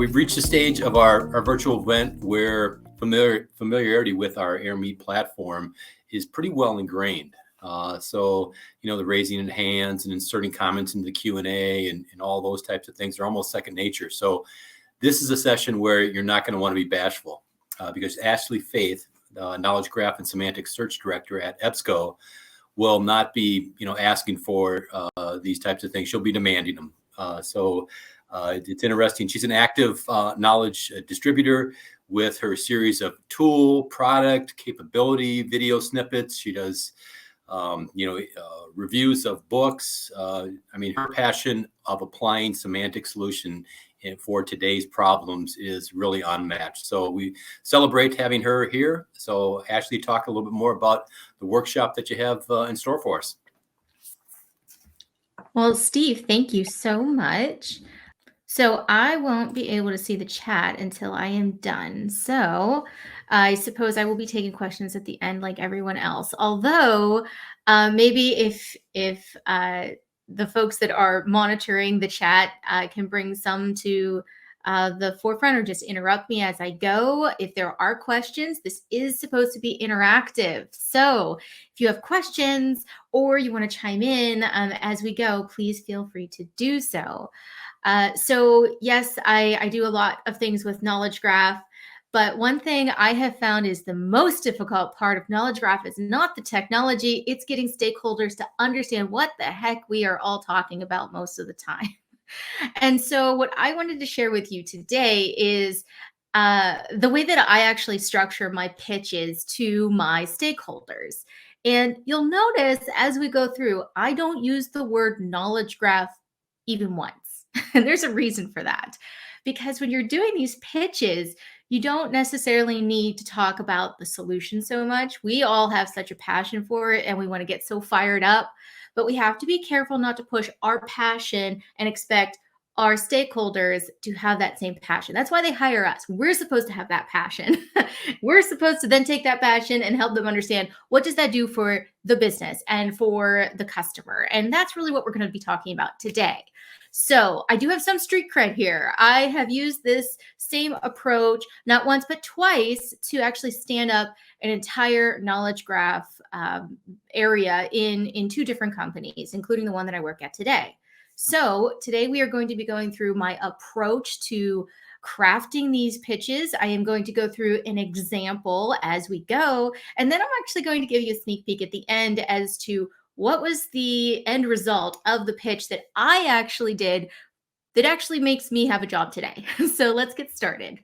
We've reached the stage of our virtual event where familiarity with our AirMeet platform is pretty well ingrained. So, the raising of hands and inserting comments into the Q&A and all those types of things are almost second nature. So this is a session where you're not going to want to be bashful because Ashleigh Faith, Knowledge Graph and Semantic Search Director at EBSCO, will not be, asking for these types of things. She'll be demanding them. So it's interesting. She's an active knowledge distributor with her series of tool, product, capability, video snippets. She does, reviews of books. Her passion of applying semantic solution for today's problems is really unmatched. So we celebrate having her here. So Ashleigh, talk a little bit more about the workshop that you have in store for us. Well, Steve, thank you so much. So I won't be able to see the chat until I am done. So I suppose I will be taking questions at the end like everyone else. Although maybe if the folks that are monitoring the chat can bring some to the forefront or just interrupt me as I go. If there are questions, this is supposed to be interactive. So if you have questions or you want to chime in as we go, please feel free to do so. So yes, I do a lot of things with Knowledge Graph, but one thing I have found is the most difficult part of Knowledge Graph is not the technology, it's getting stakeholders to understand what the heck we are all talking about most of the time. And so what I wanted to share with you today is the way that I actually structure my pitches to my stakeholders. And you'll notice as we go through, I don't use the word Knowledge Graph even once. And there's a reason for that, because when you're doing these pitches, you don't necessarily need to talk about the solution so much. We all have such a passion for it and we want to get so fired up, but we have to be careful not to push our passion and expect our stakeholders to have that same passion. That's why they hire us. We're supposed to have that passion. We're supposed to then take that passion and help them understand what does that do for the business and for the customer. And that's really what we're going to be talking about today. So I do have some street cred here. I have used this same approach, not once, but twice, to actually stand up an entire knowledge graph area in two different companies, including the one that I work at today. So today we are going to be going through my approach to crafting these pitches. I am going to go through an example as we go, and then I'm actually going to give you a sneak peek at the end as to what was the end result of the pitch that I actually did that actually makes me have a job today. So let's get started.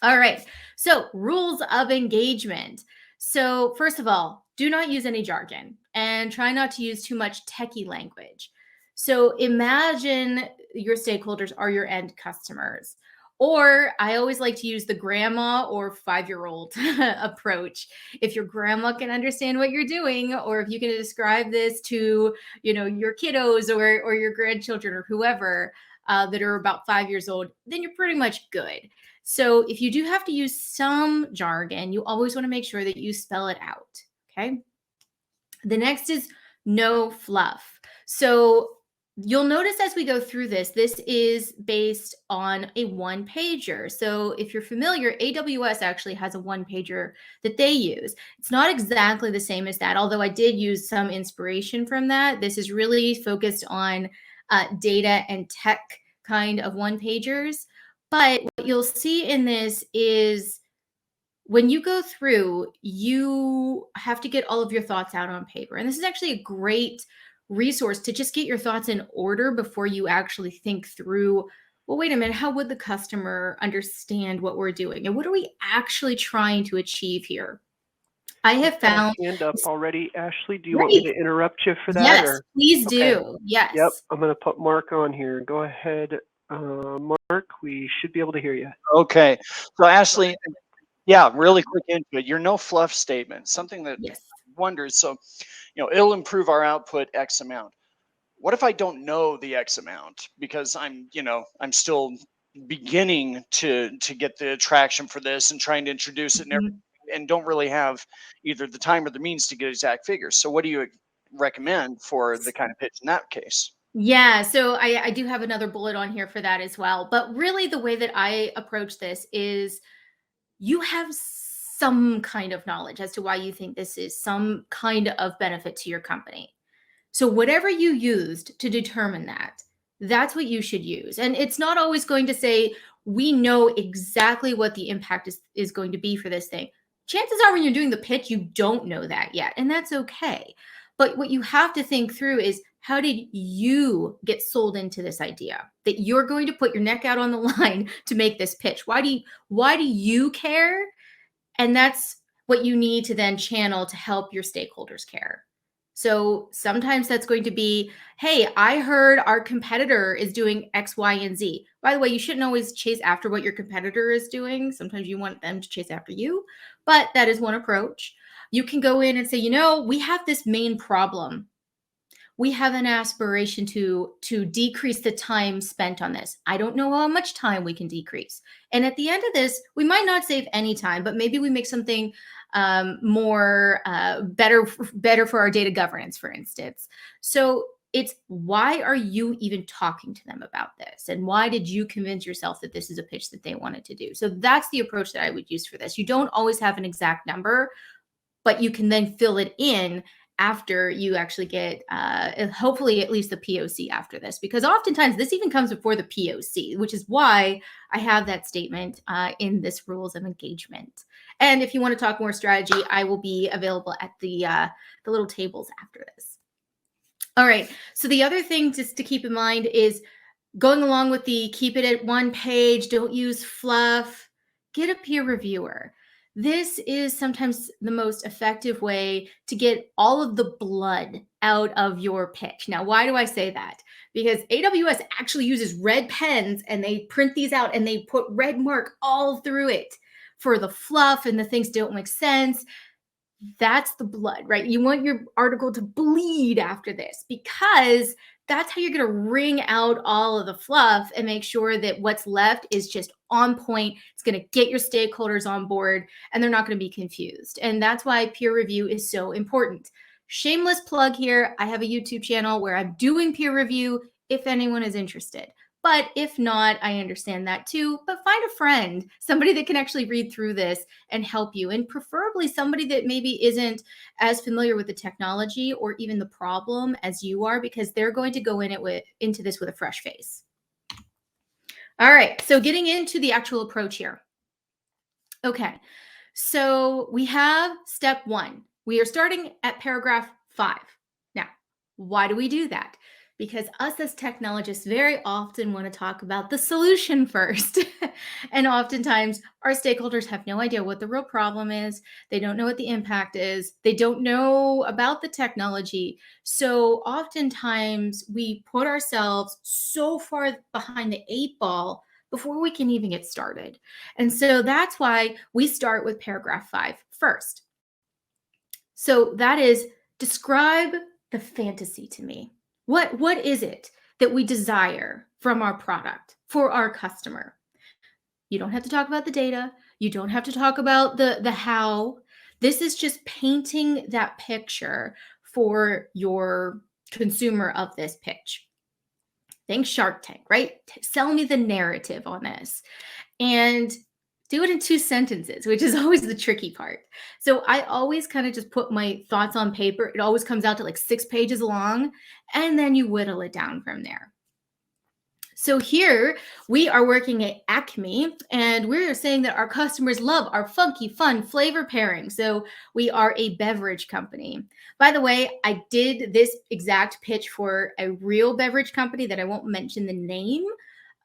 All right. So rules of engagement. So first of all, do not use any jargon and try not to use too much techie language. So imagine your stakeholders are your end customers. Or I always like to use the grandma or 5-year-old approach. If your grandma can understand what you're doing, or if you can describe this to, your kiddos or your grandchildren or whoever that are about 5 years old, then you're pretty much good. So if you do have to use some jargon, you always want to make sure that you spell it out. Okay. The next is no fluff. So you'll notice as we go through this is based on a one-pager. So if you're familiar, AWS actually has a one-pager that they use. It's not exactly the same as that, although I did use some inspiration from that. This is really focused on data and tech kind of one-pagers. But what you'll see in this is when you go through, you have to get all of your thoughts out on paper. And this is actually a great resource to just get your thoughts in order before you actually think through, well, wait a minute, how would the customer understand what we're doing? And what are we actually trying to achieve here? I have found hand up already. Ashleigh, do you want me to interrupt you for that? Yes, please do. Okay. Yes. Yep, I'm going to put Mark on here. Go ahead, Mark. We should be able to hear you. Okay. So Ashleigh, yeah, really quick into it. Your no fluff statement, something that wonders. So, it'll improve our output X amount. What if I don't know the X amount because I'm still beginning to get the traction for this and trying to introduce it and don't really have either the time or the means to get exact figures. So what do you recommend for the kind of pitch in that case? Yeah, so I do have another bullet on here for that as well. But really, the way that I approach this is you have some kind of knowledge as to why you think this is some kind of benefit to your company. So whatever you used to determine that, that's what you should use. And it's not always going to say, we know exactly what the impact is going to be for this thing. Chances are when you're doing the pitch, you don't know that yet. And that's okay. But what you have to think through is, how did you get sold into this idea that you're going to put your neck out on the line to make this pitch? Why do you care? And that's what you need to then channel to help your stakeholders care. So sometimes that's going to be, hey, I heard our competitor is doing X, Y, and Z. By the way, you shouldn't always chase after what your competitor is doing. Sometimes you want them to chase after you, but that is one approach. You can go in and say, we have this main problem. We have an aspiration to decrease the time spent on this. I don't know how much time we can decrease. And at the end of this, we might not save any time, but maybe we make something more better for our data governance, for instance. So it's, why are you even talking to them about this? And why did you convince yourself that this is a pitch that they wanted to do? So that's the approach that I would use for this. You don't always have an exact number, but you can then fill it in after you actually get hopefully at least the POC after this, because oftentimes this even comes before the POC, which is why I have that statement in this rules of engagement. And if you want to talk more strategy, I will be available at the little tables after this. All right. So the other thing just to keep in mind is, going along with the keep it at one page, don't use fluff, get a peer reviewer. This is sometimes the most effective way to get all of the blood out of your pitch. Now, why do I say that? Because AWS actually uses red pens, and they print these out and they put red mark all through it for the fluff and the things don't make sense. That's the blood, right? You want your article to bleed after this, because that's how you're going to wring out all of the fluff and make sure that what's left is just on point. It's going to get your stakeholders on board, and they're not going to be confused. And that's why peer review is so important. Shameless plug here. I have a YouTube channel where I'm doing peer review if anyone is interested. But if not, I understand that too. But find a friend, somebody that can actually read through this and help you, and preferably somebody that maybe isn't as familiar with the technology or even the problem as you are, because they're going to go into this with a fresh face. All right, so getting into the actual approach here. Okay, so we have step 1. We are starting at paragraph 5. Now, why do we do that? Because us as technologists very often want to talk about the solution first. And oftentimes our stakeholders have no idea what the real problem is. They don't know what the impact is. They don't know about the technology. So oftentimes we put ourselves so far behind the 8 ball before we can even get started. And so that's why we start with paragraph 5 first. So that is, describe the fantasy to me. What is it that we desire from our product for our customer? You don't have to talk about the data. You don't have to talk about the how. This is just painting that picture for your consumer of this pitch. Think Shark Tank, right? Sell me the narrative on this. And do it in 2 sentences, which is always the tricky part. So I always kind of just put my thoughts on paper. It always comes out to like 6 pages long, and then you whittle it down from there. So here we are working at Acme, and we're saying that our customers love our funky, fun flavor pairing. So we are a beverage company. By the way, I did this exact pitch for a real beverage company that I won't mention the name.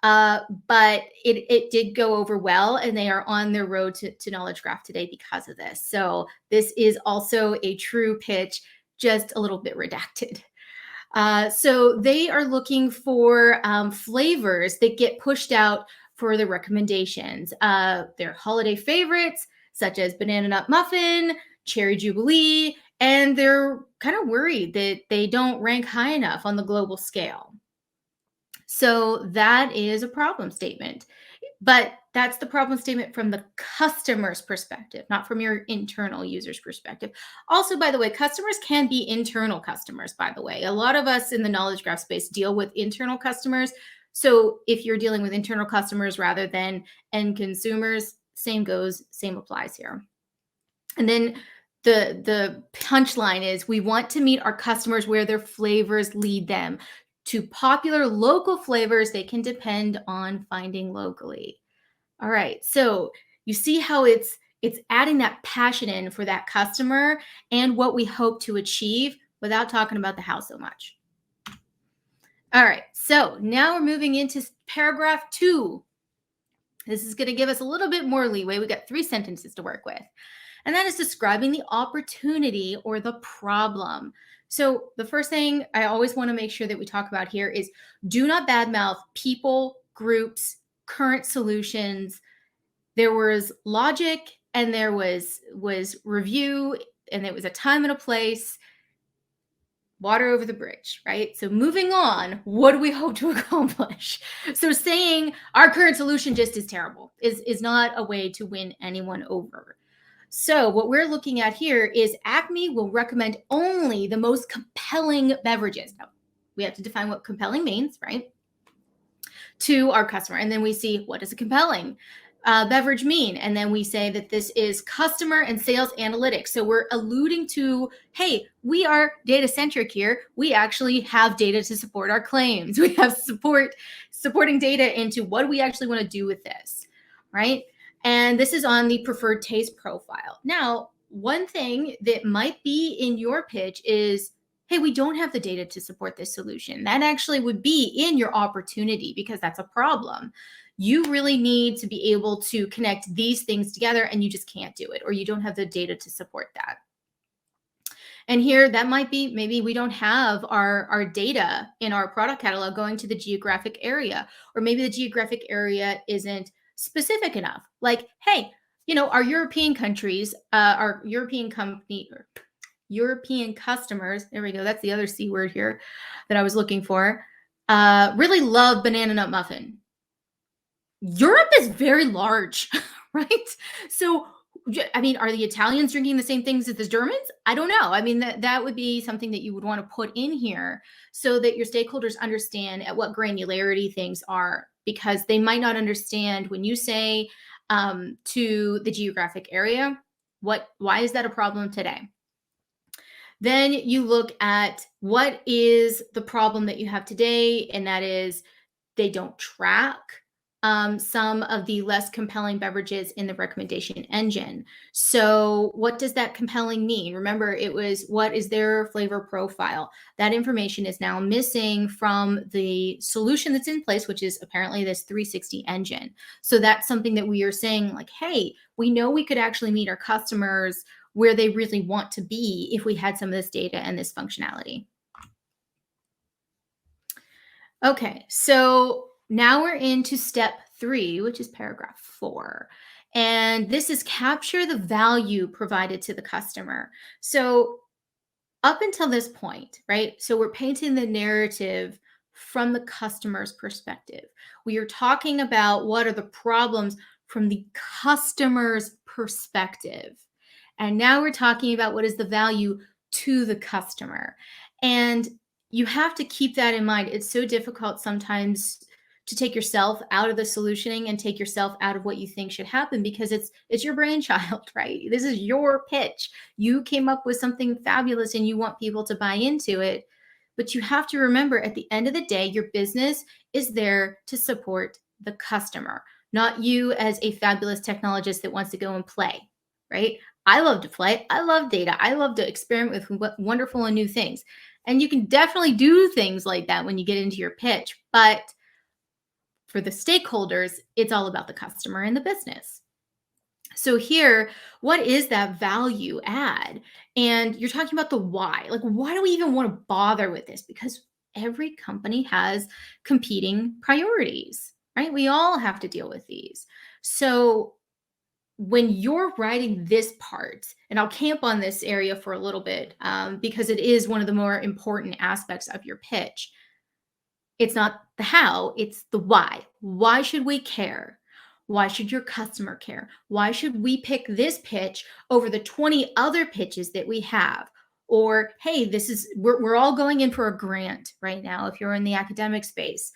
But it did go over well, and they are on their road to Knowledge Graph today because of this. So this is also a true pitch, just a little bit redacted. So they are looking for flavors that get pushed out for the recommendations. Their holiday favorites, such as Banana Nut Muffin, Cherry Jubilee, and they're kind of worried that they don't rank high enough on the global scale. So that is a problem statement. But that's the problem statement from the customer's perspective, not from your internal user's perspective. Also, by the way, customers can be internal customers, by the way. A lot of us in the knowledge graph space deal with internal customers. So if you're dealing with internal customers rather than end consumers, same goes, same applies here. And then the punchline is we want to meet our customers where their flavors lead them to popular local flavors they can depend on finding locally. All right, so you see how it's adding that passion in for that customer and what we hope to achieve without talking about the how so much. All right, so now we're moving into paragraph 2. This is going to give us a little bit more leeway. We got 3 sentences to work with. And that is describing the opportunity or the problem. So the first thing I always want to make sure that we talk about here is do not badmouth people, groups, current solutions. There was logic and there was review, and there was a time and a place. Water over the bridge, right? So moving on, what do we hope to accomplish? So saying our current solution just is terrible is not a way to win anyone over. So what we're looking at here is Acme will recommend only the most compelling beverages. Now, we have to define what compelling means, right? To our customer. And then we see, what does a compelling beverage mean? And then we say that this is customer and sales analytics. So we're alluding to, hey, we are data centric here. We actually have data to support our claims. We have supporting data into what do we actually want to do with this, right? And this is on the preferred taste profile. Now, one thing that might be in your pitch is, hey, we don't have the data to support this solution. That actually would be in your opportunity because that's a problem. You really need to be able to connect these things together and you just can't do it, or you don't have the data to support that. And here that might be, maybe we don't have our data in our product catalog going to the geographic area, or maybe the geographic area isn't specific enough. Like, hey, you know, our European countries, our European company, or European customers, there we go, that's the other C word here that I was looking for, really love banana nut muffin. Europe is very large, right? So, I mean, are the Italians drinking the same things as the Germans? I don't know. I mean, that would be something that you would want to put in here so that your stakeholders understand at what granularity things are, because they might not understand when you say to the geographic area, why is that a problem today? Then you look at what is the problem that you have today, and that is they don't track some of the less compelling beverages in the recommendation engine. So what does that compelling mean? Remember, it was what is their flavor profile? That information is now missing from the solution that's in place, which is apparently this 360 engine. So that's something that we are saying like, hey, we know we could actually meet our customers where they really want to be if we had some of this data and this functionality. Okay, so now we're into step 3, which is paragraph 4. And this is capture the value provided to the customer. So up until this point, right? So we're painting the narrative from the customer's perspective. We are talking about what are the problems from the customer's perspective. And now we're talking about what is the value to the customer. And you have to keep that in mind. It's so difficult sometimes to take yourself out of the solutioning and take yourself out of what you think should happen, because it's your brainchild, right? This is your pitch. You came up with something fabulous and you want people to buy into it. But you have to remember, at the end of the day, your business is there to support the customer, not you as a fabulous technologist that wants to go and play, right? I love to play. I love data. I love to experiment with wonderful and new things. And you can definitely do things like that when you get into your pitch. But for the stakeholders, it's all about the customer and the business. So here, what is that value add? And you're talking about the why. Like, why do we even want to bother with this? Because every company has competing priorities, right? We all have to deal with these. So when you're writing this part, and I'll camp on this area for a little bit because it is one of the more important aspects of your pitch. It's not the how, it's the why. Why should we care? Why should your customer care? Why should we pick this pitch over the 20 other pitches that we have? Or, hey, we're all going in for a grant right now if you're in the academic space,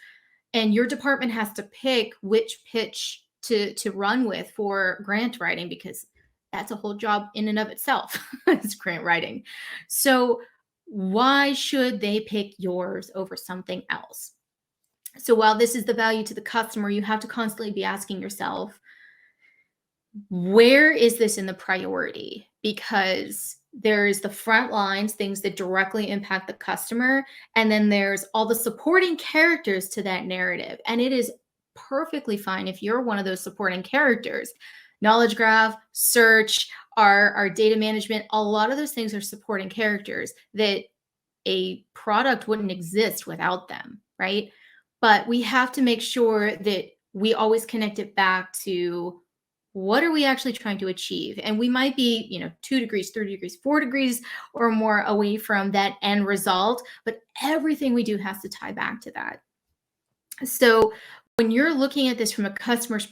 and your department has to pick which pitch to run with for grant writing, because that's a whole job in and of itself. It's grant writing. So why should they pick yours over something else? So while this is the value to the customer, you have to constantly be asking yourself, where is this in the priority? Because there's the front lines, things that directly impact the customer, and then there's all the supporting characters to that narrative. And it is perfectly fine if you're one of those supporting characters. Knowledge graph, search, our data management, a lot of those things are supporting characters that a product wouldn't exist without them, right? But we have to make sure that we always connect it back to, what are we actually trying to achieve? And we might be, 2 degrees, 3 degrees, 4 degrees or more away from that end result, but everything we do has to tie back to that. So when you're looking at this from a customer's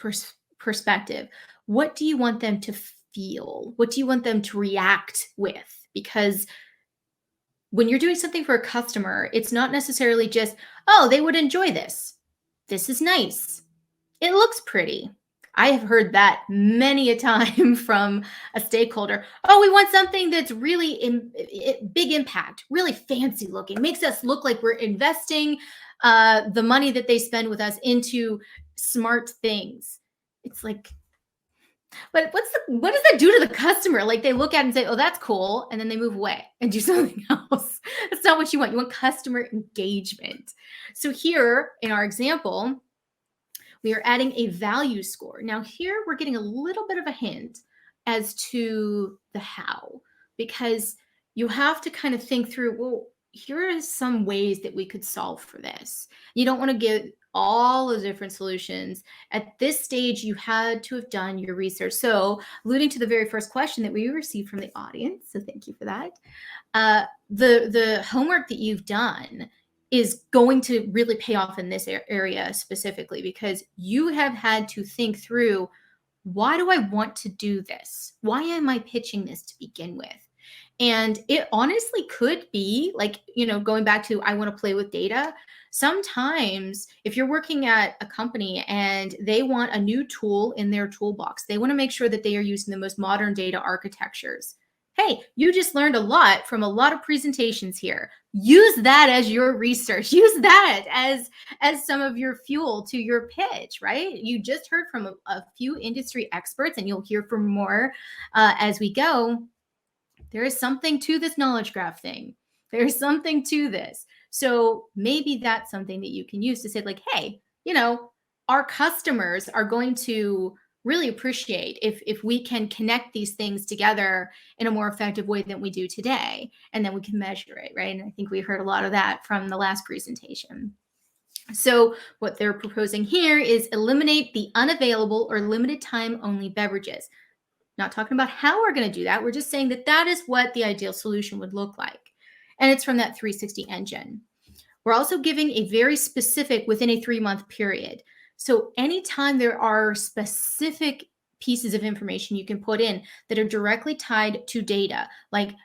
perspective, what do you want them to feel? What do you want them to react with? Because when you're doing something for a customer, it's not necessarily just, oh, they would enjoy this. This is nice. It looks pretty. I have heard that many a time from a stakeholder. Oh, we want something that's really big impact, really fancy looking, makes us look like we're investing the money that they spend with us into smart things. It's like, but what does that do to the customer? Like, they look at it and say, oh, that's cool, and then they move away and do something else. That's not what you want. You want customer engagement. So here in our example, we are adding a value score. Now here we're getting a little bit of a hint as to the how, because you have to kind of think through, well, here are some ways that we could solve for this. You don't want to give all the different solutions. At this stage, you had to have done your research. So alluding to the very first question that we received from the audience, so thank you for that. The homework that you've done is going to really pay off in this area specifically, because you have had to think through, why do I want to do this? Why am I pitching this to begin with? And it honestly could be like, going back to, I want to play with data. Sometimes if you're working at a company and they want a new tool in their toolbox, they want to make sure that they are using the most modern data architectures. Hey, you just learned a lot from a lot of presentations here. Use that as your research. Use that as some of your fuel to your pitch, right? You just heard from a few industry experts, and you'll hear from more as we go. There is something to this knowledge graph thing. There's something to this. So maybe that's something that you can use to say, like, hey, our customers are going to really appreciate if we can connect these things together in a more effective way than we do today. And then we can measure it, right? And I think we heard a lot of that from the last presentation. So what they're proposing here is eliminate the unavailable or limited time only beverages. Not talking about how we're going to do that. We're just saying that that is what the ideal solution would look like. And it's from that 360 engine. We're also giving a very specific within a 3-month period. So anytime there are specific pieces of information you can put in that are directly tied to data, like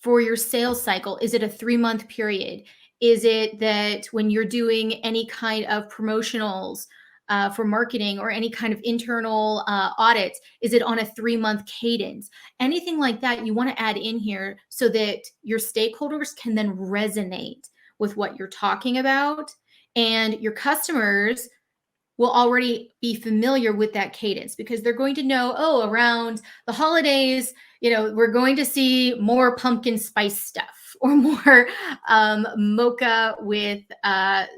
for your sales cycle, is it a 3-month period? Is it that when you're doing any kind of promotionals for marketing or any kind of internal audits, is it on a 3-month cadence? Anything like that you want to add in here so that your stakeholders can then resonate with what you're talking about, and your customers will already be familiar with that cadence, because they're going to know, oh, around the holidays, we're going to see more pumpkin spice stuff or more mocha with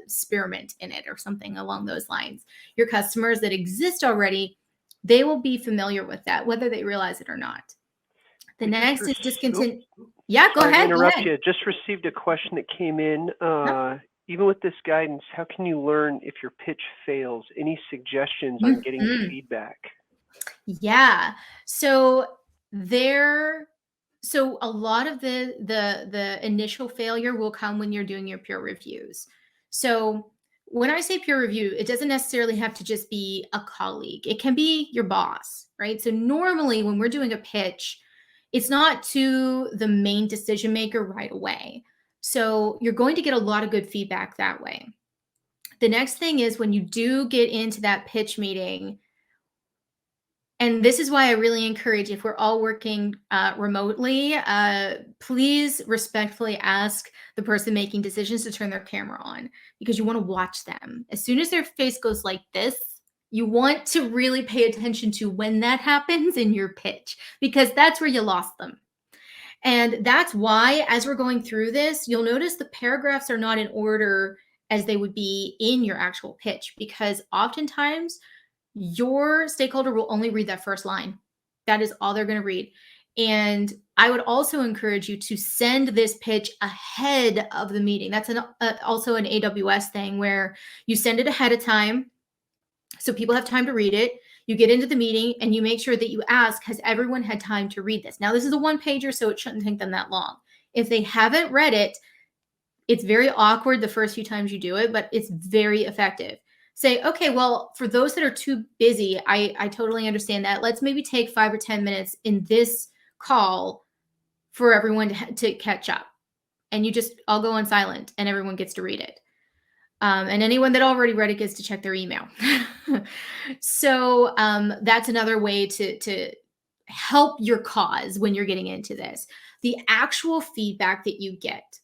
spearmint in it or something along those lines. Your customers that exist already, they will be familiar with that, whether they realize it or not. The next is discontent. Yeah, go ahead. Interrupt you. Just received a question that came in. Even with this guidance, how can you learn if your pitch fails? Any suggestions on getting feedback? Yeah. So a lot of the initial failure will come when you're doing your peer reviews. So when I say peer review, it doesn't necessarily have to just be a colleague. It can be your boss, right? So normally when we're doing a pitch, it's not to the main decision maker right away. So you're going to get a lot of good feedback that way. The next thing is when you do get into that pitch meeting, and this is why I really encourage, if we're all working remotely, please respectfully ask the person making decisions to turn their camera on, because you want to watch them. As soon as their face goes like this, you want to really pay attention to when that happens in your pitch, because that's where you lost them. And that's why, as we're going through this, you'll notice the paragraphs are not in order as they would be in your actual pitch, because oftentimes your stakeholder will only read that first line. That is all they're going to read. And I would also encourage you to send this pitch ahead of the meeting. That's also an AWS thing, where you send it ahead of time so people have time to read it. You get into the meeting and you make sure that you ask, has everyone had time to read this? Now, this is a one-pager, so it shouldn't take them that long. If they haven't read it, it's very awkward the first few times you do it, but it's very effective. Say, okay, well, for those that are too busy, I totally understand that. Let's maybe take 5 or 10 minutes in this call for everyone to catch up. And you just all go on silent and everyone gets to read it. And anyone that already read it gets to check their email. So that's another way to help your cause when you're getting into this. The actual feedback that you get,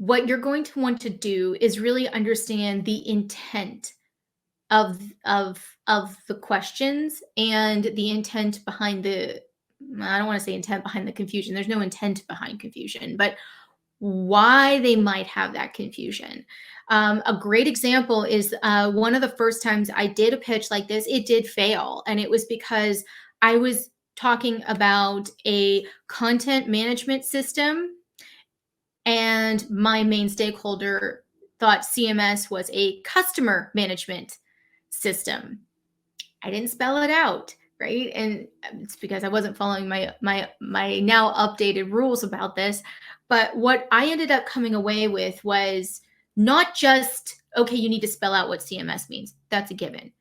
what you're going to want to do is really understand the intent of the questions and the intent behind the, I don't want to say intent behind the confusion. There's no intent behind confusion, but why they might have that confusion. A great example is one of the first times I did a pitch like this, it did fail. And it was because I was talking about a content management system, and my main stakeholder thought CMS was a customer management system. I didn't spell it out, right? And it's because I wasn't following my now updated rules about this. But what I ended up coming away with was not just, okay, you need to spell out what CMS means. That's a given.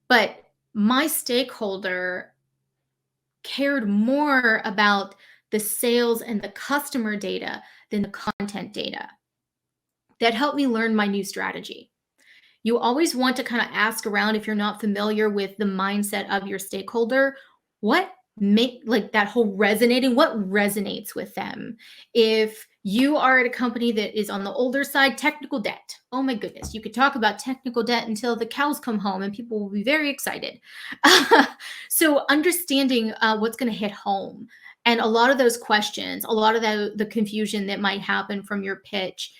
But my stakeholder cared more about the sales and the customer data than the content data. That helped me learn my new strategy. You always want to kind of ask around, if you're not familiar with the mindset of your stakeholder, what make like that whole resonating, what resonates with them. If you are at a company that is on the older side, technical debt. Oh my goodness, you could talk about technical debt until the cows come home and people will be very excited. So understanding what's going to hit home. And a lot of those questions, a lot of the confusion that might happen from your pitch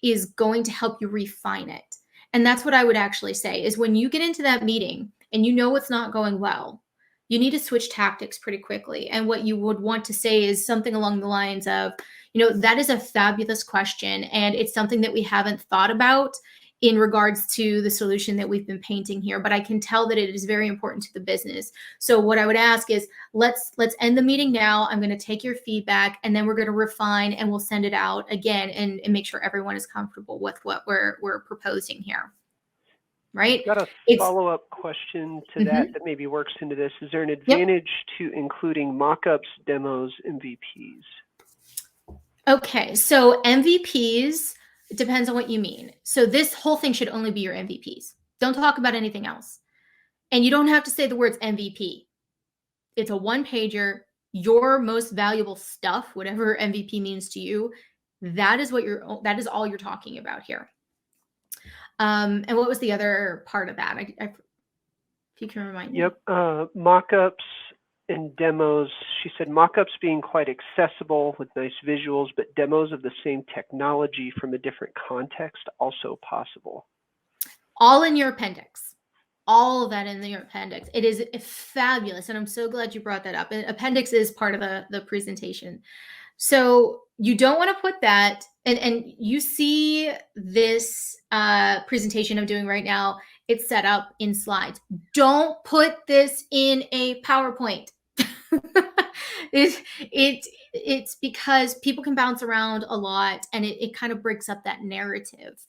is going to help you refine it. And that's what I would actually say is, when you get into that meeting and you know it's not going well, you need to switch tactics pretty quickly. And what you would want to say is something along the lines of, that is a fabulous question. And it's something that we haven't thought about in regards to the solution that we've been painting here, but I can tell that it is very important to the business. So what I would ask is, let's end the meeting now. I'm going to take your feedback, and then we're going to refine, and we'll send it out again and make sure everyone is comfortable with what we're proposing here. Right? I've got a follow-up question to that maybe works into this. Is there an advantage to including mock-ups, demos, MVPs? Okay, so MVPs, it depends on what you mean. So this whole thing should only be your MVPs. Don't talk about anything else. And you don't have to say the words MVP. It's a one-pager, your most valuable stuff, whatever MVP means to you. That is all you're talking about here. And what was the other part of that? If you can remind me. Yep, mock-ups and demos. She said mock-ups being quite accessible with nice visuals, but demos of the same technology from a different context also possible. All in your appendix. All of that in your appendix. It is fabulous, and I'm so glad you brought that up. Appendix is part of the presentation. So you don't want to put that, and you see this presentation I'm doing right now, it's set up in slides. Don't put this in a PowerPoint. It's because people can bounce around a lot, and it kind of breaks up that narrative.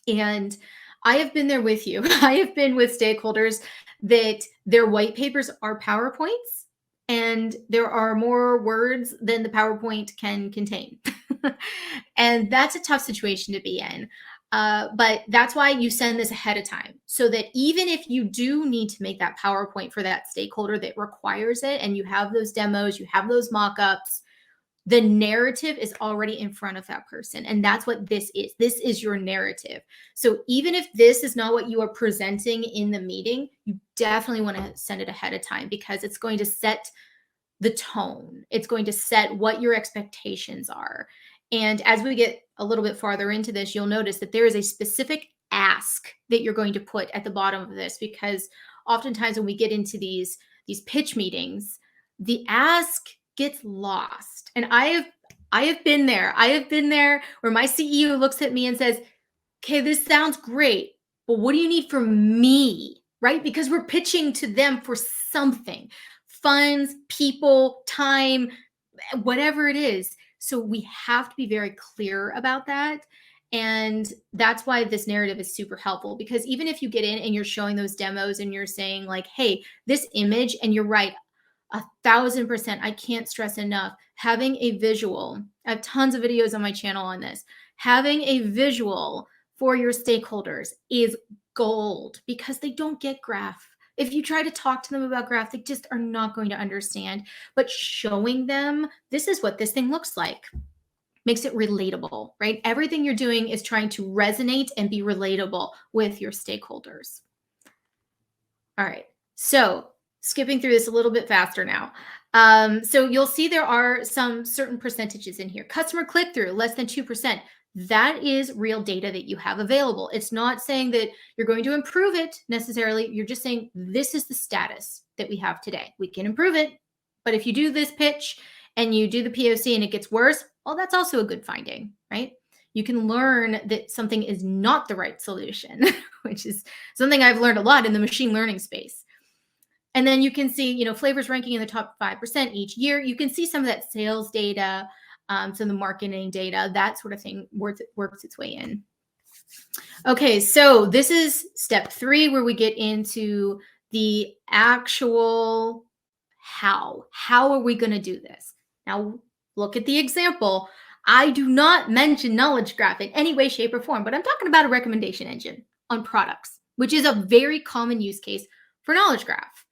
And I have been there with you. I have been with stakeholders that their white papers are PowerPoints, and there are more words than the PowerPoint can contain. And that's a tough situation to be in. But that's why you send this ahead of time, so that even if you do need to make that PowerPoint for that stakeholder that requires it, and you have those demos, you have those mock-ups, the narrative is already in front of that person. And that's what this is. This is your narrative. So even if this is not what you are presenting in the meeting, you definitely want to send it ahead of time, because it's going to set the tone. It's going to set what your expectations are. And as we get a little bit farther into this, you'll notice that there is a specific ask that you're going to put at the bottom of this, because oftentimes when we get into these pitch meetings, the ask gets lost. And I have been there. I have been there where my CEO looks at me and says, okay, this sounds great, but what do you need from me? Right? Because we're pitching to them for something, funds, people, time, whatever it is. So we have to be very clear about that. And that's why this narrative is super helpful, because even if you get in and you're showing those demos and you're saying like, hey, this image, and you're right, 1,000%, I can't stress enough, having a visual. I have tons of videos on my channel on this. Having a visual for your stakeholders is gold, because they don't get graph. If you try to talk to them about graph, they just are not going to understand. But showing them, this is what this thing looks like, makes it relatable, right? Everything you're doing is trying to resonate and be relatable with your stakeholders. All right, so skipping through this a little bit faster now. So you'll see there are some certain percentages in here. Customer click-through, less than 2%. That is real data that you have available. It's not saying that you're going to improve it necessarily. You're just saying this is the status that we have today. We can improve it, but if you do this pitch and you do the POC and it gets worse, well, that's also a good finding, right? You can learn that something is not the right solution, which is something I've learned a lot in the machine learning space. And then you can see, flavors ranking in the top 5% each year. You can see some of that sales data, some of the marketing data, that sort of thing works its way in. Okay, so this is step 3, where we get into the actual how. How are we going to do this? Now, look at the example. I do not mention knowledge graph in any way, shape, or form, but I'm talking about a recommendation engine on products, which is a very common use case for knowledge graph.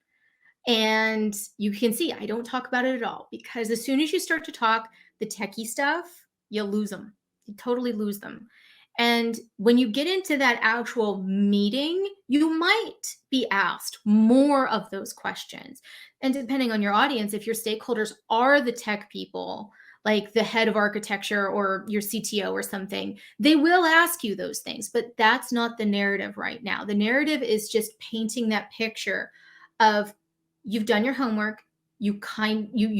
And you can see I don't talk about it at all, because as soon as you start to talk the techie stuff, you lose them. You totally lose them. And when you get into that actual meeting, you might be asked more of those questions. And depending on your audience, if your stakeholders are the tech people, like the head of architecture or your CTO or something, they will ask you those things. But that's not the narrative right now. The narrative is just painting that picture of, you've done your homework, you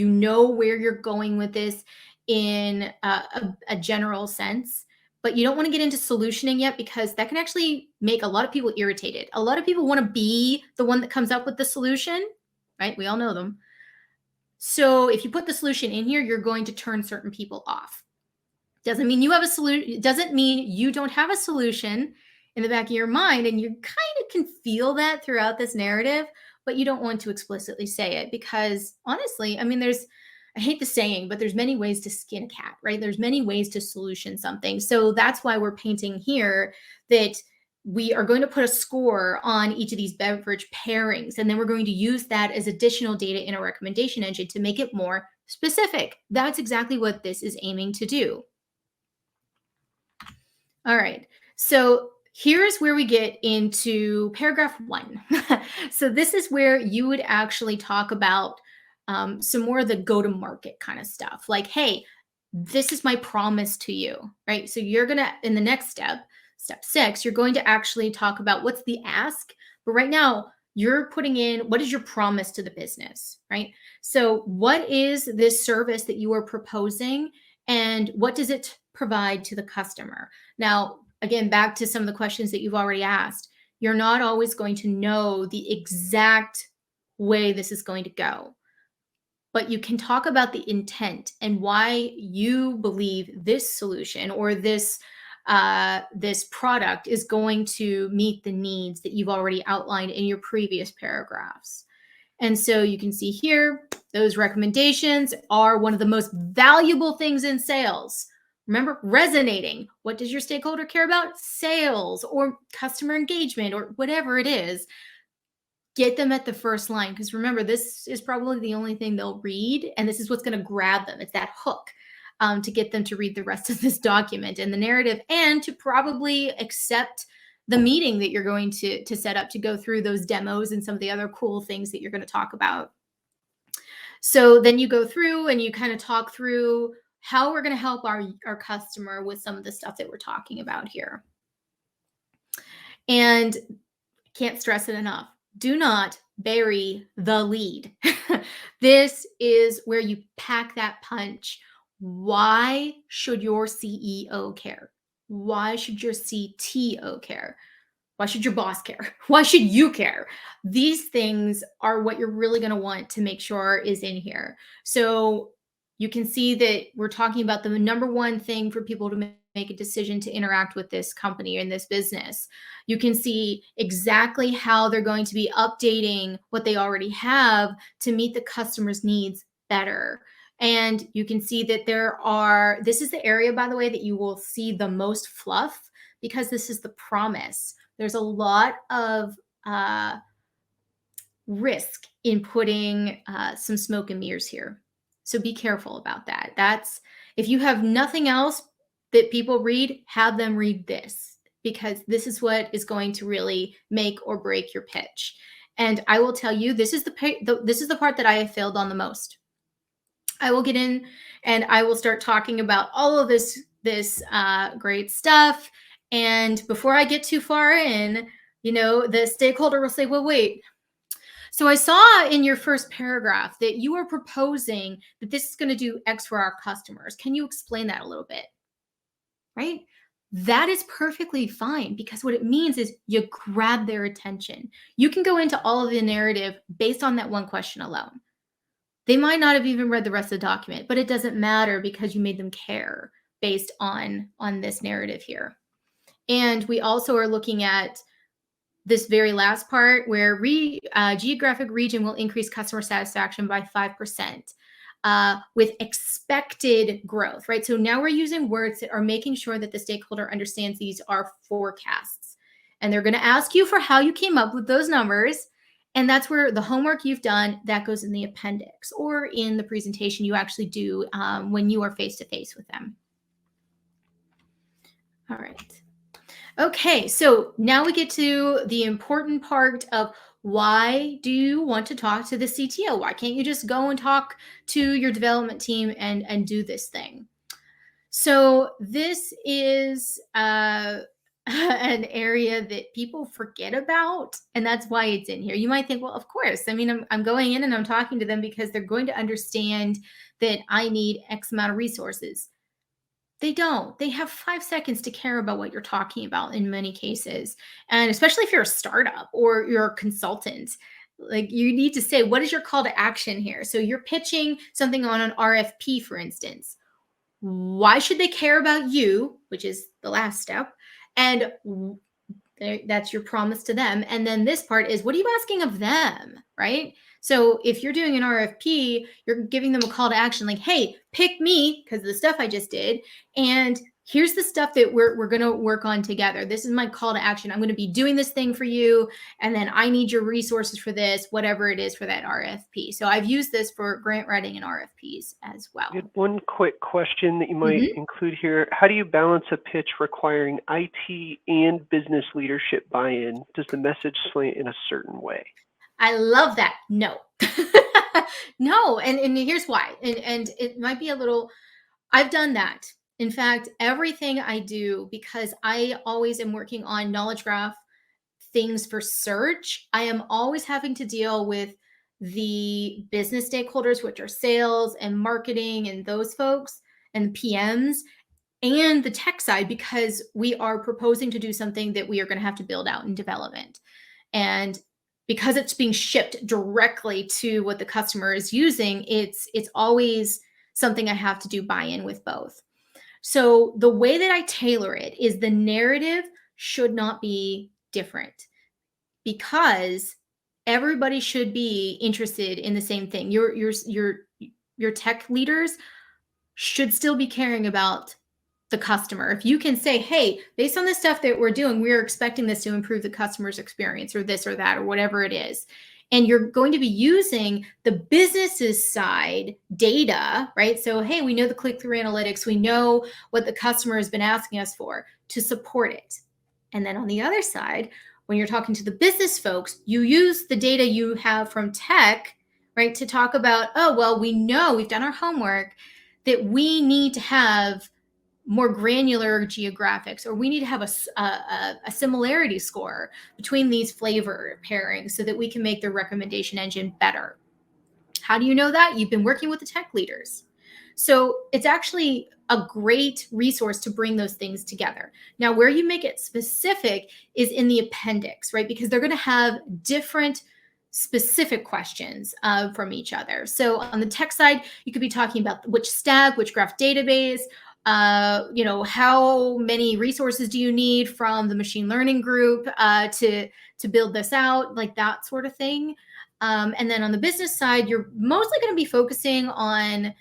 know where you're going with this in a general sense, but you don't want to get into solutioning yet, because that can actually make a lot of people irritated. A lot of people want to be the one that comes up with the solution, right? We all know them. So if you put the solution in here, you're going to turn certain people off. Doesn't mean you have a solution. It doesn't mean you don't have a solution in the back of your mind, and you kind of can feel that throughout this narrative, but you don't want to explicitly say it, because honestly, I mean, I hate the saying, but there's many ways to skin a cat, right? There's many ways to solution something. So that's why we're painting here that we are going to put a score on each of these beverage pairings, and then we're going to use that as additional data in a recommendation engine to make it more specific. That's exactly what this is aiming to do. All right, so here's where we get into paragraph 1. So this is where you would actually talk about some more of the go-to-market kind of stuff. Like, hey, this is my promise to you, right? So you're going to, in the next step 6, you're going to actually talk about what's the ask. But right now, you're putting in, what is your promise to the business, right? So what is this service that you are proposing, and what does it provide to the customer? Now, again, back to some of the questions that you've already asked, you're not always going to know the exact way this is going to go, but you can talk about the intent and why you believe this solution or this this product is going to meet the needs that you've already outlined in your previous paragraphs. And so you can see here, those recommendations are one of the most valuable things in sales. Remember, resonating. What does your stakeholder care about? Sales or customer engagement or whatever it is. Get them at the first line, because remember, this is probably the only thing they'll read, and this is what's going to grab them. It's that hook to get them to read the rest of this document and the narrative, and to probably accept the meeting that you're going to set up to go through those demos and some of the other cool things that you're going to talk about. So then you go through and you kind of talk through how we're going to help our customer with some of the stuff that we're talking about here. And can't stress it enough. Do not bury the lead. This is where you pack that punch. Why should your CEO care? Why should your CTO care? Why should your boss care? Why should you care? These things are what you're really going to want to make sure is in here. So you can see that we're talking about the number one thing for people to make a decision to interact with this company or in this business. You can see exactly how they're going to be updating what they already have to meet the customer's needs better. And you can see that this is the area, by the way, that you will see the most fluff, because this is the promise. There's a lot of risk in putting some smoke and mirrors here. So be careful about that. If you have nothing else that people read, have them read this, because this is what is going to really make or break your pitch. And I will tell you, this is the part that I have failed on the most. I will get in and I will start talking about all of this great stuff. And before I get too far in, the stakeholder will say, well, wait. So I saw in your first paragraph that you are proposing that this is going to do X for our customers. Can you explain that a little bit? Right? That is perfectly fine, because what it means is you grab their attention. You can go into all of the narrative based on that one question alone. They might not have even read the rest of the document, but it doesn't matter, because you made them care based on this narrative here. And we also are looking at this very last part where geographic region will increase customer satisfaction by 5% with expected growth, right? So now we're using words that are making sure that the stakeholder understands these are forecasts. And they're going to ask you for how you came up with those numbers. And that's where the homework you've done, that goes in the appendix or in the presentation you actually do when you are face-to-face with them. All right. Okay, so now we get to the important part of why do you want to talk to the CTO? Why can't you just go and talk to your development team and do this thing? So this is an area that people forget about, and that's why it's in here. You might think, well, of course. I mean, I'm going in and I'm talking to them because they're going to understand that I need X amount of resources. They don't. They have 5 seconds to care about what you're talking about in many cases. And especially if you're a startup or you're a consultant, like, you need to say, what is your call to action here? So you're pitching something on an RFP, for instance. Why should they care about you, which is the last step? And that's your promise to them. And then this part is, what are you asking of them, right? So if you're doing an RFP, you're giving them a call to action, like, hey, pick me because of the stuff I just did. And here's the stuff that we're going to work on together. This is my call to action. I'm going to be doing this thing for you. And then I need your resources for this, whatever it is for that RFP. So I've used this for grant writing and RFPs as well. One quick question that you might include here. How do you balance a pitch requiring IT and business leadership buy-in? Does the message slant in a certain way? I love that. No. No. And here's why. And it might be a little, I've done that. In fact, everything I do, because I always am working on knowledge graph things for search, I am always having to deal with the business stakeholders, which are sales and marketing and those folks and PMs, and the tech side, because we are proposing to do something that we are going to have to build out in development. And because it's being shipped directly to what the customer is using, it's always something I have to do buy-in with both. So the way that I tailor it is the narrative should not be different, because everybody should be interested in the same thing. Your tech leaders should still be caring about the customer. If you can say, hey, based on the stuff that we're doing, we're expecting this to improve the customer's experience, or this or that, or whatever it is. And you're going to be using the business's side data, right? So, hey, we know the click-through analytics. We know what the customer has been asking us for to support it. And then on the other side, when you're talking to the business folks, you use the data you have from tech, right, to talk about, oh, well, we know, we've done our homework, that we need to have more granular geographics, or we need to have a similarity score between these flavor pairings so that we can make the recommendation engine better. How do you know that? You've been working with the tech leaders. So it's actually a great resource to bring those things together. Now, where you make it specific is in the appendix, right? Because they're going to have different specific questions from each other. So on the tech side, you could be talking about which stack, which graph database, how many resources do you need from the machine learning group to build this out, like that sort of thing. And then on the business side, you're mostly going to be focusing on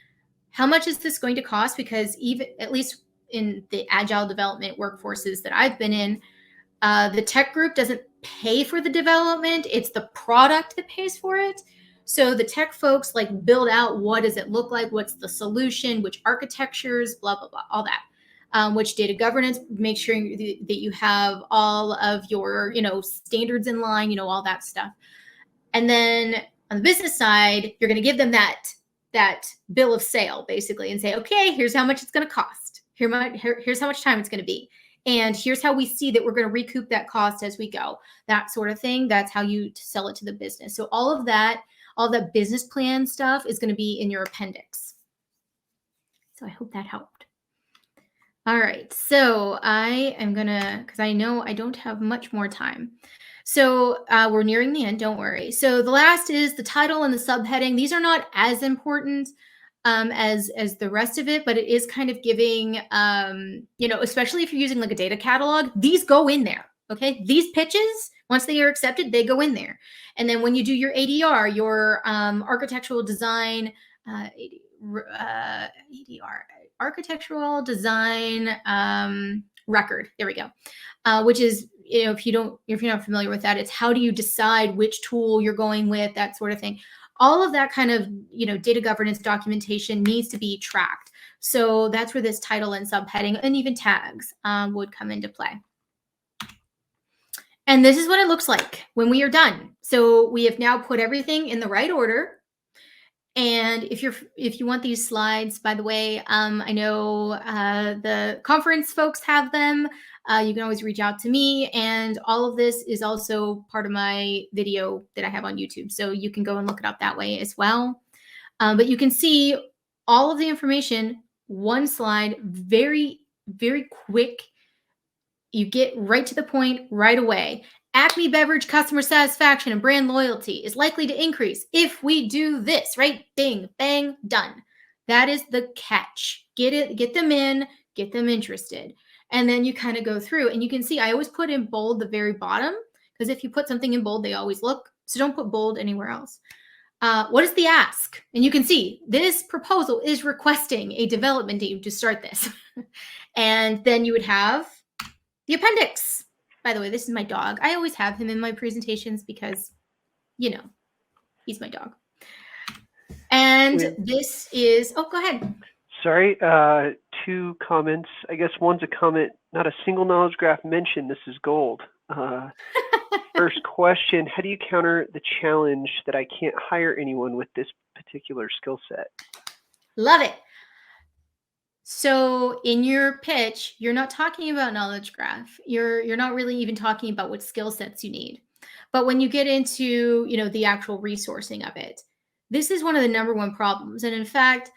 how much is this going to cost, because even at least in the agile development workforces that I've been in, the tech group doesn't pay for the development. It's the product that pays for it. So the tech folks like build out, what does it look like? What's the solution? Which architectures, blah, blah, blah, all that. Which data governance, make sure that you have all of your, standards in line, all that stuff. And then on the business side, you're going to give them that bill of sale basically and say, okay, here's how much it's going to cost. Here's how much time it's going to be. And here's how we see that we're going to recoup that cost as we go, that sort of thing. That's how you sell it to the business. So all of that business plan stuff is going to be in your appendix. So I hope that helped. All right. So I am going to, because I know I don't have much more time. So we're nearing the end, don't worry. So the last is the title and the subheading. These are not as important as the rest of it, but it is kind of giving, especially if you're using like a data catalog, these go in there. Okay. These pitches, once they are accepted, they go in there. And then when you do your ADR, your architectural design, ADR, architectural design record. There we go. Which is, if you're not familiar with that, it's how do you decide which tool you're going with, that sort of thing. All of that kind of, data governance documentation needs to be tracked. So that's where this title and subheading and even tags would come into play. And this is what it looks like when we are done. So we have now put everything in the right order. And if you want these slides, by the way, I know the conference folks have them. You can always reach out to me. And all of this is also part of my video that I have on YouTube. So you can go and look it up that way as well. But you can see all of the information, one slide, very, very quick. You get right to the point right away. Acme Beverage customer satisfaction and brand loyalty is likely to increase if we do this, right? Bing, bang, done. That is the catch. Get them in, get them interested. And then you kind of go through and you can see I always put in bold the very bottom, because if you put something in bold, they always look. So don't put bold anywhere else. What is the ask? And you can see this proposal is requesting a development team to start this. And then you would have the appendix. By the way, this is my dog. I always have him in my presentations because, he's my dog. And this is, go ahead. Sorry, 2 comments. I guess one's a comment, not a single knowledge graph mentioned. This is gold. First question, how do you counter the challenge that I can't hire anyone with this particular skill set? Love it. So in your pitch, you're not talking about knowledge graph. You're not really even talking about what skill sets you need. But when you get into, the actual resourcing of it, this is one of the number one problems. And in fact,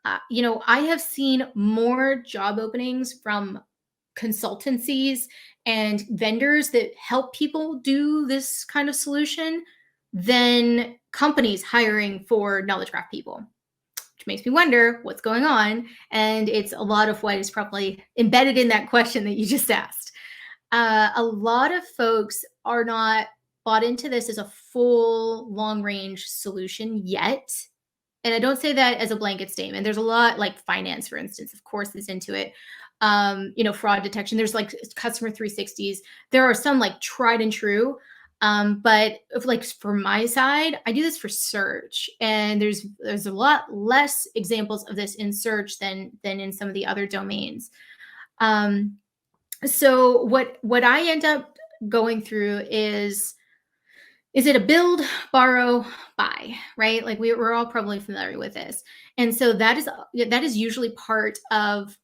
I have seen more job openings from consultancies and vendors that help people do this kind of solution than companies hiring for knowledge graph people. which makes me wonder what's going on. And it's a lot of what is probably embedded in that question that you just asked. A lot of folks are not bought into this as a full long range solution yet. And I don't say that as a blanket statement. There's a lot, like finance, for instance, of course, is into it. Fraud detection. There's like customer 360s. There are some like tried and true. But if, like, for my side, I do this for search, and there's a lot less examples of this in search than in some of the other domains. So what I end up going through is it a build, borrow, buy, right? Like we're all probably familiar with this. And so that is usually part of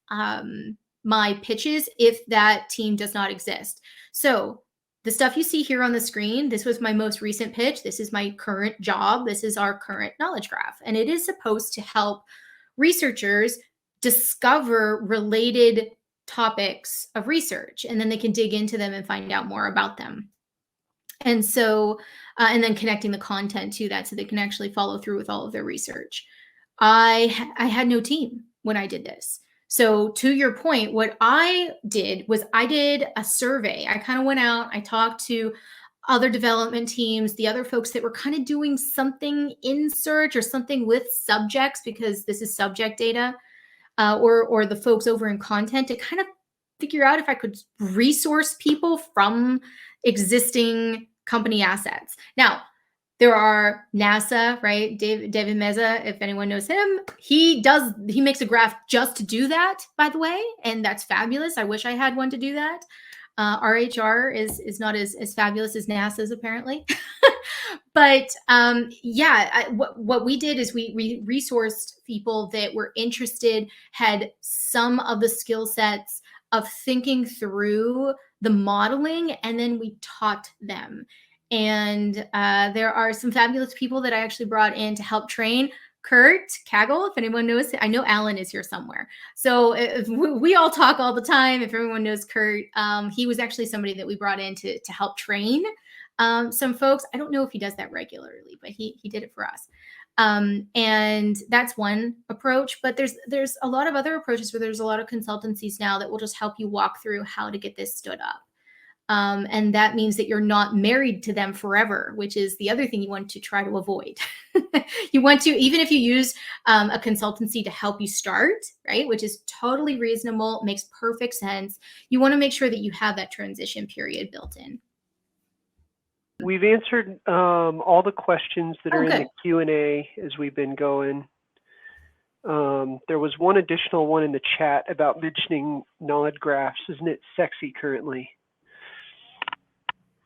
my pitches if that team does not exist. So the stuff you see here on the screen, this was my most recent pitch. This is my current job. This is our current knowledge graph. And it is supposed to help researchers discover related topics of research, and then they can dig into them and find out more about them. And so, and then connecting the content to that so they can actually follow through with all of their research. I had no team when I did this. So to your point, what I did was I did a survey. I kind of went out, I talked to other development teams, the other folks that were kind of doing something in search or something with subjects, because this is subject data, or the folks over in content, to kind of figure out if I could resource people from existing company assets. Now, there are NASA, right? David Meza, if anyone knows him, he makes a graph just to do that, by the way, and that's fabulous. I wish I had one to do that. RHR is not as fabulous as NASA's, apparently. But what we did is we resourced people that were interested, had some of the skill sets of thinking through the modeling, and then we taught them. And there are some fabulous people that I actually brought in to help train. Kurt Kaggle, if anyone knows, I know Alan is here somewhere. So we all talk all the time. If everyone knows Kurt, he was actually somebody that we brought in to help train some folks. I don't know if he does that regularly, but he did it for us. And that's one approach. But there's a lot of other approaches where there's a lot of consultancies now that will just help you walk through how to get this stood up. And that means that you're not married to them forever, which is the other thing you want to try to avoid. You want to, even if you use a consultancy to help you start, right, which is totally reasonable, makes perfect sense, you want to make sure that you have that transition period built in. We've answered all the questions that are in the Q&A as we've been going. There was one additional one in the chat about mentioning knowledge graphs. Isn't it sexy currently?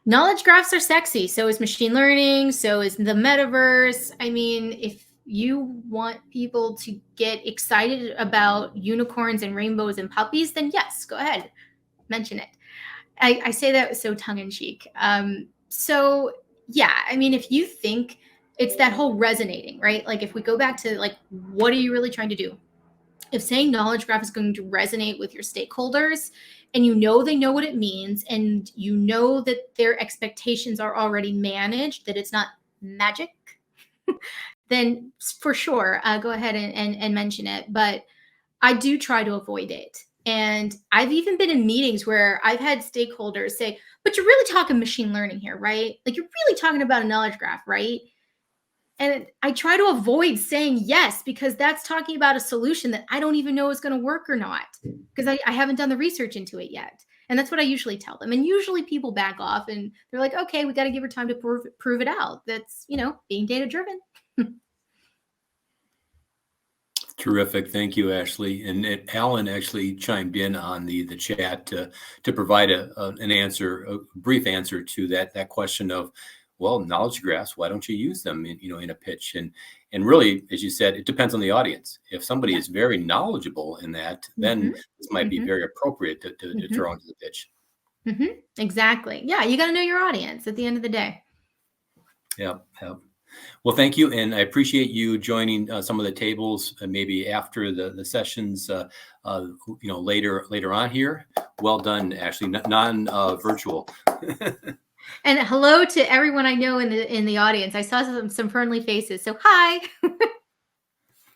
Knowledge graphs are sexy. So is machine learning. So is the metaverse. I mean, if you want people to get excited about unicorns and rainbows and puppies, then yes, go ahead, mention it. I say that so tongue in cheek. So yeah, I mean, if you think it's that whole resonating, right? Like if we go back to like, what are you really trying to do? If saying knowledge graph is going to resonate with your stakeholders, and you know they know what it means, and you know that their expectations are already managed, that it's not magic, then for sure, go ahead and mention it. But I do try to avoid it. And I've even been in meetings where I've had stakeholders say, but you're really talking machine learning here, right? Like you're really talking about a knowledge graph, right? And I try to avoid saying yes, because that's talking about a solution that I don't even know is going to work or not, because I haven't done the research into it yet. And that's what I usually tell them. And usually people back off and they're like, okay, we got to give her time to prove it out. That's, being data driven. Terrific. Thank you, Ashleigh. And Alan actually chimed in on the chat to provide an answer, a brief answer to that question of, well, knowledge graphs, why don't you use them in a pitch? And really, as you said, it depends on the audience. If somebody is very knowledgeable in that, then this might be very appropriate to throw into the pitch. Exactly. Yeah, you got to know your audience at the end of the day. Yeah. Well, thank you. And I appreciate you joining some of the tables maybe after the sessions, later on here. Well done, Ashleigh, non-virtual. And hello to everyone I know in the audience. I saw some friendly faces. So hi.